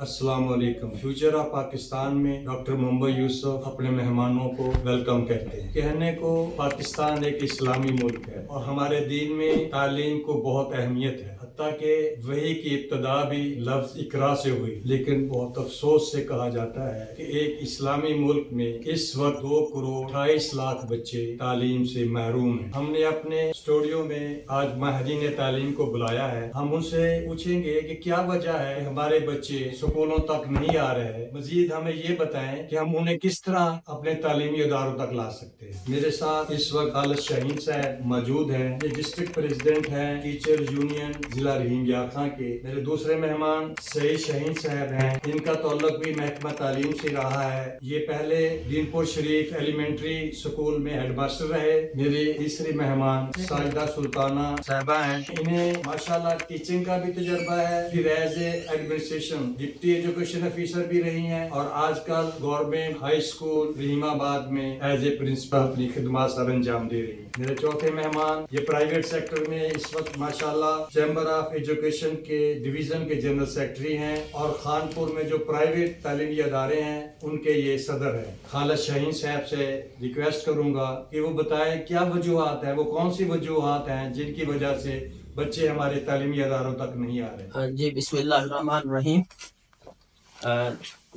अस्सलाम वालेकुम। Future of Pakistan में डॉक्टर मोहम्मद यूसुफ अपने मेहमानों को वेलकम कहते हैं। कहने को पाकिस्तान एक इस्लामी मुल्क है और हमारे दीन में तालीम को बहुत अहमियत है, हत्ता कि वही की इब्तदा भी लफ्ज इकरा से हुई। लेकिन बहुत अफसोस से कहा जाता है कि एक इस्लामी मुल्क में इस वक्त 2 करोड़ 28 लाख बच्चे तालीम से महरूम हैं। हमने अपने स्टूडियो में आज माहिरीन तालीम को बुलाया है। हम उनसे पूछेंगे कि क्या वजह है हमारे बच्चे स्कूलों तक नहीं आ रहे हैं। मजीद हमें ये बताएं कि हम उन्हें किस तरह अपने तालीमी इदारों तक ला सकते हैं। मेरे साथ इस वक्त खालिद शाहीन साहब मौजूद हैं, ये डिस्ट्रिक्ट प्रेसिडेंट हैं टीचर यूनियन जिला रहीम यार खां के। मेरे दूसरे मेहमान सईद शाहीन साहब हैं, इनका ताल्लुक भी महकमा तालीम से रहा है। ये पहले दीनपुर शरीफ एलिमेंट्री स्कूल में हेडमास्टर रहे। मेरे तीसरे मेहमान साजिदा सुल्ताना साहिबा हैं, इन्हें माशाल्लाह टीचिंग का भी तजर्बा है, फिर as a administration deputy education officer भी रही हैं और आजकल गवर्नमेंट हाई स्कूल रहीमाबाद में एज ए प्रिंसिपल अपनी खिदमत सर अंजाम दे रही हैं। मेरे चौथे मेहमान ये प्राइवेट सेक्टर में इस वक्त माशाल्लाह चैम्बर ऑफ एजुकेशन के डिवीजन के जनरल सेक्रेटरी हैं और खानपुर में जो प्राइवेट तालीमी अदारे हैं उनके ये सदर हैं। खालिद शाहीन साहब से रिक्वेस्ट करूंगा कि वो बताएं क्या वजूहात है, वो कौन सी वजूहात हैं जिनकी वजह से बच्चे हमारे तालीमी अदारों तक नहीं आ रहे। जी बिस्मिल्लाहिर्रहमानिर्रहीम।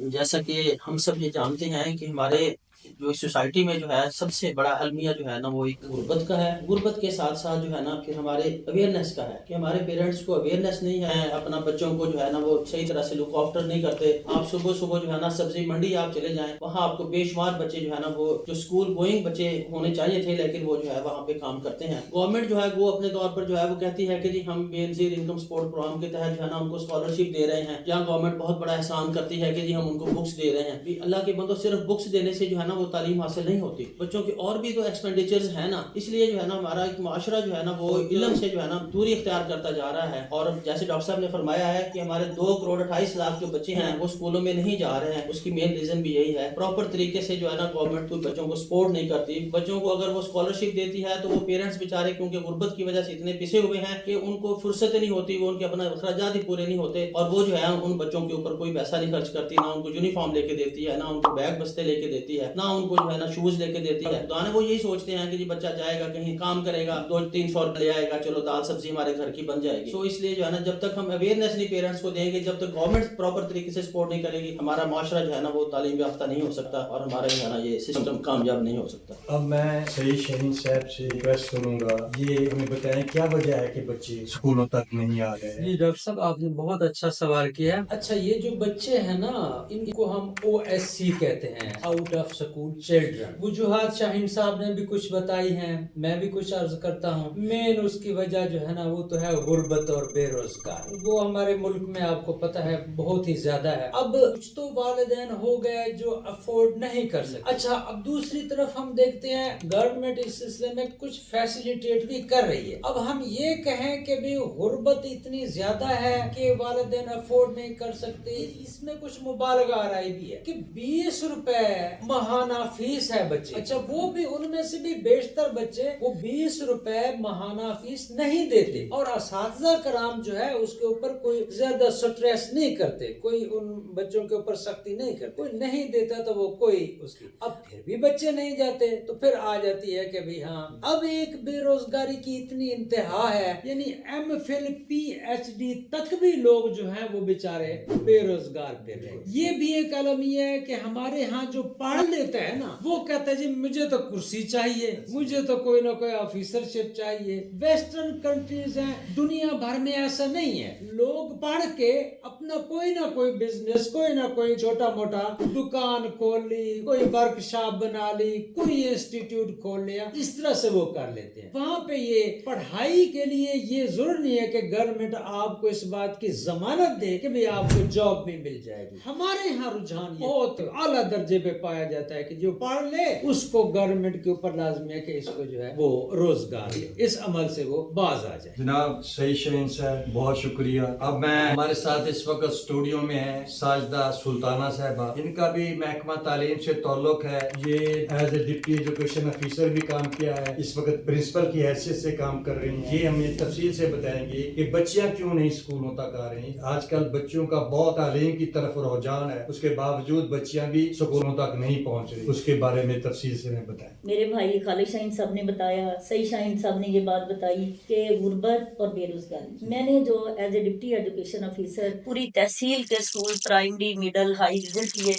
जैसा कि हम सब ये जानते हैं कि हमारे जो इस सोसाइटी में जो है सबसे बड़ा अलमिया जो है ना वो एक गुर्बत का है। गुर्बत के साथ साथ जो है ना फिर हमारे अवेयरनेस का है कि हमारे पेरेंट्स को अवेयरनेस नहीं है, अपना बच्चों को जो है ना वो सही तरह से लुक आफ्टर नहीं करते। आप सुबह सुबह जो है ना सब्जी मंडी आप चले जाएं, वहाँ आपको बेशुमार बच्चे जो है ना वो जो स्कूल गोइंग बच्चे होने चाहिए थे लेकिन वो जो है वहाँ पे काम करते हैं। गवर्नमेंट जो है वो अपने तौर पर जो है वो कहती है कि जी हम बेनजीर इनकम सपोर्ट प्रोग्राम के तहत जो है ना उनको स्कॉलरशिप दे रहे हैं, या गवर्नमेंट बहुत बड़ा एहसान करती है कि जी हम उनको बुक्स दे रहे हैं। अल्लाह के बंदो सिर्फ बुक्स देने से जो है ना वो तालीम हासिल नहीं होती, बच्चों के और भी तो एक्सपेंडिचर्स है ना। इसलिए जो है ना हमारा एक माशरा जो है ना वो इल्म से जो है ना दूरी इख्तियार करता जा रहा है। और जैसे डॉक्टर साहब ने फरमाया है कि हमारे 2 करोड़ 28 लाख जो बच्चे हैं वो स्कूलों में नहीं जा रहे हैं, उसकी मेन रीजन भी यही है। प्रॉपर तरीके से जो है ना गवर्नमेंट तो बच्चों को सपोर्ट नहीं करती। बच्चों को अगर वो स्कॉलरशिप देती है तो वो पेरेंट्स बेचारे क्योंकि गुर्बत की वजह से इतने पिसे हुए हैं कि उनको फुर्सत नहीं होती, वो उनके अपना अखराजात ही पूरे नहीं होते और वो जो है उन बच्चों के ऊपर कोई पैसा नहीं खर्च करती, ना उनको यूनिफॉर्म लेके देती है, ना उनको बैग बस्ते लेके देती है, ना उनको जो है ना शूज लेके देती है। दाने वो यही सोचते हैं कि जी बच्चा जाएगा कहीं काम करेगा 200-300 ले आएगा, चलो दाल सब्जी हमारे घर की बन जाएगी। तो इसलिए जो है ना जब तक हम अवेयरनेस नहीं पेरेंट्स को देंगे, जब तक गवर्नमेंट प्रॉपर तरीके से सपोर्ट नहीं करेगी, हमारा माशरा जो है ना वो तालीम याफ्ता नहीं हो सकता और हमारा जो है ना ये सिस्टम कामयाब नहीं हो सकता। अब मैं सईद शाहीन साहब से रिक्वेस्ट करूंगा, ये हमें बताएं क्या वजह है कि बच्चे स्कूलों तक नहीं आ रहे हैं। जी डॉक्टर साहब आपने बहुत अच्छा सवाल किया है। अच्छा ये जो बच्चे हैं ना इनको हम OSC कहते हैं, आउट ऑफ स्कूल चिल्ड्रन। वजूहात शाहीन साहब ने भी कुछ बताई हैं, मैं भी कुछ अर्ज करता हूँ। मेन उसकी वजह जो है ना वो तो है गुर्बत और बेरोजगार, वो हमारे मुल्क में आपको पता है बहुत ही ज्यादा है। अब कुछ तो वालिदैन हो गए जो अफोर्ड नहीं कर सकते। अच्छा अब दूसरी तरफ हम देखते हैं गवर्नमेंट इस सिलसिले में कुछ फैसिलिटेट भी कर रही है। अब हम ये कहें कि भी गुर्बत इतनी ज्यादा है कि वालिदैन अफोर्ड नहीं कर सकते, इसमें कुछ मुबालगा आ रही भी है कि 20 रुपए माहाना फीस है बच्चे। अच्छा वो भी उनमें से भी बेशतर बच्चे वो 20 रुपए माहाना फीस नहीं देते और असातिज़ा कराम जो है उसके ऊपर कोई ज्यादा स्ट्रेस नहीं करते, कोई उन बच्चों के ऊपर सख्ती नहीं करते। कोई नहीं देता तो वो कोई उसकी, अब फिर भी बच्चे नहीं जाते तो फिर आ जाती है कि भाई हाँ अब एक बेरोजगारी की इतनी इंतहा है, यानी MPhil PhD तक भी लोग जो हैं वो बेचारे बेरोजगार फिर रहे। ये भी एक अलमिया है कि हमारे यहाँ जो पढ़ लेता है ना वो कहता है जी मुझे तो कुर्सी चाहिए, मुझे तो कोई ना कोई ऑफिसरशिप चाहिए। वेस्टर्न कंट्रीज हैं, दुनिया भर में ऐसा नहीं है। लोग पढ़ के अपना कोई ना कोई बिजनेस, कोई ना कोई छोटा मोटा दुकान खोल ली, कोई वर्कशॉप बना ली, कोई इंस्टीट्यूट खोल लिया, इस तरह से वो कर लेते हैं। वहाँ पे ये पढ़ाई के लिए ये जरूर नहीं है कि गवर्नमेंट आपको इस बात की जमानत दे कि भाई आपको जॉब भी मिल जाएगी। हमारे यहाँ रुझान बहुत आला दर्जे पे पाया जाता कहता है कि जो पढ़ ले उसको गवर्नमेंट के ऊपर लाजमी है कि इसको जो है वो रोजगार दे, इस अमल से वो बाज आ जाए। जनाब सही शहंशाह, बहुत शुक्रिया। अब मैं हमारे साथ इस वक्त स्टूडियो में है साजदा सुल्ताना साहबा, इनका भी महकमा तालीम से ताल्लुक है। ये as a deputy education officer भी काम किया है, इस वक्त प्रिंसिपल की हैसियत से काम कर रही हैं। ये हमें तफसील से बताएंगे कि बच्चियां क्यों नहीं स्कूलों तक आ रही। आजकल बच्चों का बहुत तालीम की तरफ रुझान है, उसके बावजूद बच्चियां भी स्कूलों तक नहीं पहुंच रही, उसके बारे में तफसील से हमें बताएं। मेरे भाई खालिद शाहीन साहब ने बताया, सही शाहीन साहब ने ये बात बताई कि गुर्बत और बेरोजगारी। मैंने जो as a deputy education officer पूरी तहसील के school primary middle high visit किए,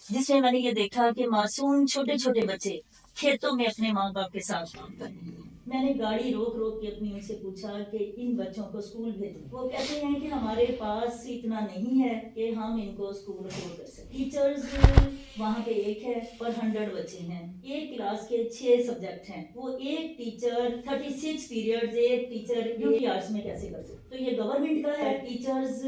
जिसमें मैंने ये देखा कि मासूम छोटे छोटे बच्चे खेतों में अपने माँ बाप के साथ काम कर रहे हैं। मैंने गाड़ी रोक रोक के अपनी उनसे पूछा कि इन बच्चों को स्कूल भेजें। वो कहते हैं कि हमारे पास इतना नहीं है कि हम इनको स्कूल अफोर्ड कर सकें। टीचर्स वहाँ पे एक है पर 100 बच्चे हैं, एक क्लास के 6 सब्जेक्ट हैं। वो एक टीचर 36 पीरियड्स एक टीचर ड्यूटी आवर्स में कैसे कर सकते? तो ये गवर्नमेंट का है। टीचर्स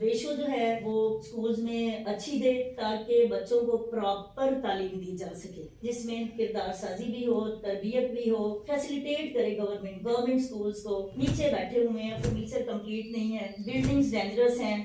रेशो जो है वो स्कूल्स में अच्छी दे ताकि बच्चों को प्रॉपर तालीम दी जा सके, जिसमें किरदार साजी भी हो, तरबियत भी हो। फैसिलिटेट करे गवर्नमेंट स्कूल्स को। नीचे बैठे हुए हैं, फर्नीचर कंप्लीट नहीं है, बिल्डिंग्स डेंजरस हैं,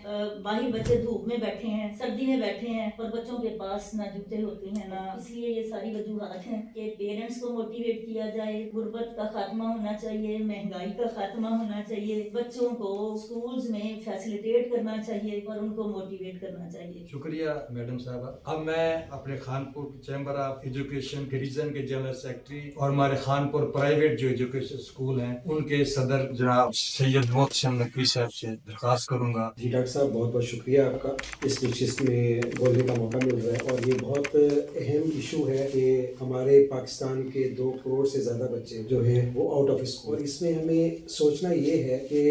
बाहर बच्चे धूप में बैठे हैं, सर्दी में बैठे हैं और बच्चों के पास ना जूते होते हैं ना। इसलिए ये सारी वजूहात हैं कि पेरेंट्स को मोटिवेट किया जाए, गुर्बत का खात्मा होना चाहिए, महंगाई का खात्मा होना चाहिए, बच्चों को स्कूल्स में फैसिलिटेट करना चाहिए और उनको मोटिवेट करना चाहिए। शुक्रिया मैडम साहबा। अब मैं अपने खानपुर चैम्बर ऑफ एजुकेशन के रीजन के जनरल सेक्रेटरी और हमारे खानपुर प्राइवेट जो एजुकेशन स्कूल हैं उनके सदर जनाब सैयद मोहसिन नकवी साहब से दरख्वास्त करूंगा। जी डॉक्टर साहब, बहुत बहुत शुक्रिया आपका, इस नशिस्त में बोलने का मौका मिल रहा है। और ये बहुत अहम इशू है कि हमारे पाकिस्तान के 2 करोड़ से ज़्यादा बच्चे जो हैं वो आउट ऑफ स्कूल। और इसमें हमें सोचना ये है कि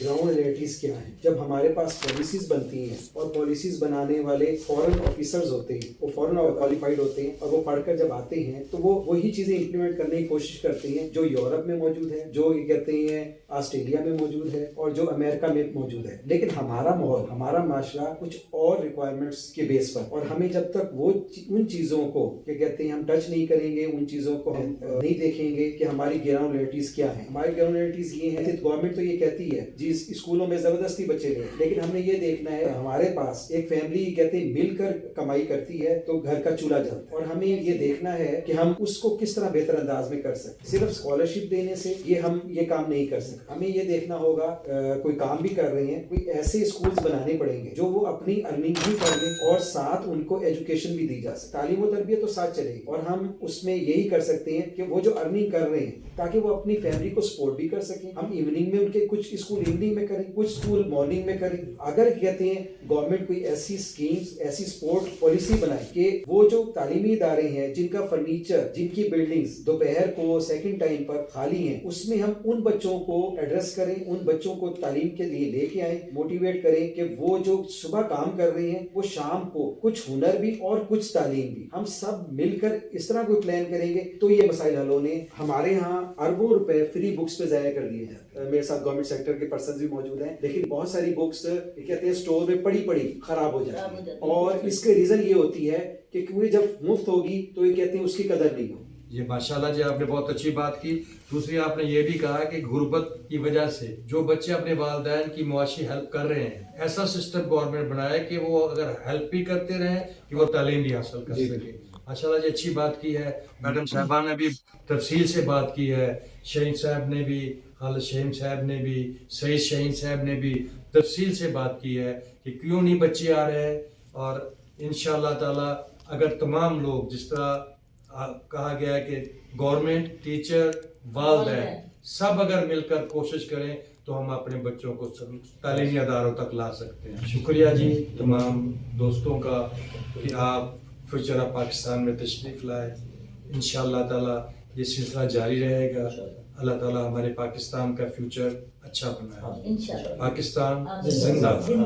ग्राउंड रियलिटीज़ क्या हैं। जब हमारे पास पॉलिसीज़ बनती हैं और पॉलिसीज़ बनाने वाले फॉरेन ऑफिसर्स होते हैं, वो फॉरेन क्वालिफाइड होते हैं और वो पढ़कर जब आते हैं तो वो वही चीज़ें इम्प्लीमेंट करने की कोशिश करते हैं जो यूरोप में मौजूद है, जो ये कहते हैं ऑस्ट्रेलिया में मौजूद है और जो अमेरिका में मौजूद है। लेकिन हमारा माहौल, हमारा माशरा कुछ और रिक्वायरमेंट्स के बेस पर, और हमें जब तक वो उन चीज़ों को क्या कहते हैं हम टच नहीं करेंगे, उन चीज़ों को हम नहीं देखेंगे कि हमारी ग्राउंड रियलिटीज़ क्या है। हमारी ग्राउंड रियलिटीज़ ये है, गवर्नमेंट तो ये कहती है जी स्कूलों में ज़बरदस्ती बच्चे लें, लेकिन हमने ये देखना है हमारे पास एक फैमिली कहते हैं मिलकर कमाई करती है तो घर का चूल्हा जलता है। और हमें ये देखना है कि हम उसको किस तरह बेहतर अंदाज में कर सकते। सिर्फ स्कॉलरशिप देने से हम ये काम नहीं कर सकते। हमें ये देखना होगा कोई काम भी कर रहे हैं, कोई ऐसे स्कूल्स बनाने पड़ेंगे जो वो अपनी अर्निंग भी कर लें और साथ उनको एजुकेशन भी दी जा सके। तालीम और तरबियत तो साथ चलेगी और हम उसमें यही कर सकते हैं कि वो जो अर्निंग कर रहे हैं ताकि वो अपनी फैमिली को सपोर्ट भी कर सकें। हम इवनिंग में उनके कुछ स्कूल इवनिंग में करें, कुछ स्कूल मॉर्निंग में करें। अगर कहते हैं गवर्नमेंट कोई ऐसी स्कीम्स, ऐसी सपोर्ट पॉलिसी बनाए कि वो जो तालीमी इदारे हैं जिनका फर्नीचर, जिनकी बिल्डिंग्स दोपहर को सेकंड टाइम पर खाली हैं, उसमें हम उन बच्चों को एड्रेस करें, उन बच्चों को तालीम के लिए लेके आए, मोटिवेट करें कि वो जो सुबह काम कर रहे हैं वो शाम को कुछ हुनर भी और कुछ तालीम भी, हम सब मिलकर इस तरह कोई प्लान करेंगे तो ये मसाइल हल होने। हमारे यहाँ अरबों रुपए फ्री बुक्स पे जाया कर दिए जाते हैं। मेरे साथ गवर्नमेंट सेक्टर के पर्सन भी मौजूद हैं, लेकिन बहुत सारी बुक्स कहते हैं स्टोर में पड़ी पड़ी खराब हो जाती है। और इसके रीजन ये होती है कि क्योंकि जब मुफ्त होगी तो ये कहते हैं उसकी कदर नहीं होगी। ये माशाल्लाह जी, आपने बहुत अच्छी बात की। दूसरी आपने ये भी कहा कि गुर्बत की वजह से जो बच्चे अपने वालिदैन की मुआशी हेल्प कर रहे हैं, ऐसा सिस्टम गवर्नमेंट बनाए कि वो अगर हेल्प भी करते रहें कि वो तालीम भी हासिल कर सके। माशाल्लाह जी, अच्छी बात की है। मैडम साहबा ने भी तफसील से बात की है, शहीन साहब ने भी, खालिद शाहीन साहब ने भी, सईद शाहीन साहब ने भी तफसील से बात की है कि क्यों नहीं बच्चे आ रहे हैं। और इंशाअल्लाह ताला अगर तमाम लोग, जिस तरह कहा गया है कि गवर्नमेंट, टीचर, वालिदैन सब अगर मिलकर कोशिश करें तो हम अपने बच्चों को तालीमी अदारों तक ला सकते हैं। शुक्रिया जी तमाम दोस्तों का कि आप फ्यूचर ऑफ पाकिस्तान में तशरीफ़ लाए। इंशाअल्लाह ताला ये सिलसिला जारी रहेगा। अल्लाह ताला हमारे पाकिस्तान का फ्यूचर अच्छा बनाए। इंशाअल्लाह। पाकिस्तान जिंदाबाद।